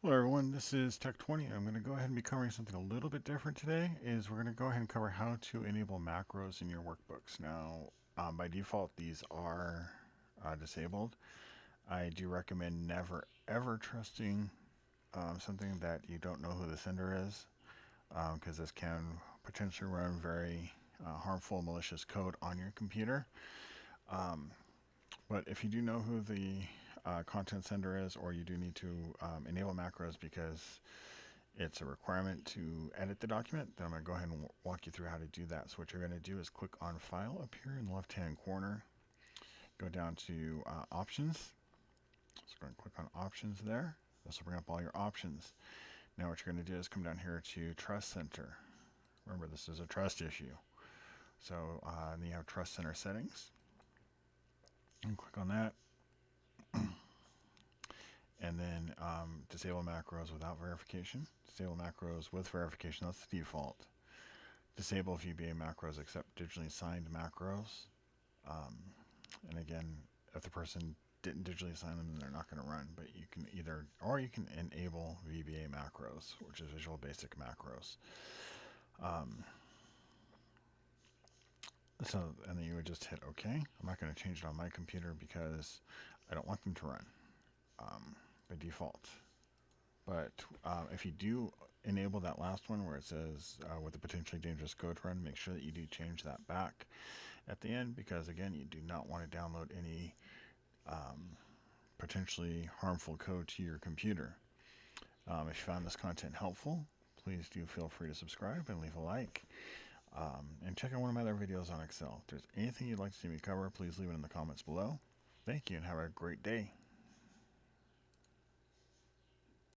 Hello everyone, this is Tech20. I'm going to go ahead and be covering something a little bit different today. We're going to go ahead and cover how to enable macros in your workbooks. Now, by default, these are disabled. I do recommend never ever trusting something that you don't know who the sender is, because this can potentially run very harmful, malicious code on your computer. Um, but if you do know who the content sender is, or you do need to enable macros because it's a requirement to edit the document, then I'm going to go ahead and walk you through how to do that. So what you're going to do is click on File up here in the left-hand corner, go down to Options. So we're going to click on Options there. This will bring up all your options. Now what you're going to do is come down here to Trust Center. Remember, this is a trust issue. So then you have Trust Center Settings. And click on that. And then Disable macros without verification. Disable macros with verification, that's the default. Disable VBA macros except digitally signed macros. Um, and again, if the person didn't digitally sign them, then they're not going to run. But you can you can enable VBA macros, which is Visual Basic Macros. Um, and then you would just hit OK. I'm not going to change it on my computer because I don't want them to run by default. But if you do enable that last one where it says with a potentially dangerous code run, make sure that you do change that back at the end, because again, you do not want to download any potentially harmful code to your computer. If you found this content helpful, please do feel free to subscribe and leave a like. And check out one of my other videos on Excel. If there's anything you'd like to see me cover, please leave it in the comments below. Thank you and have a great day.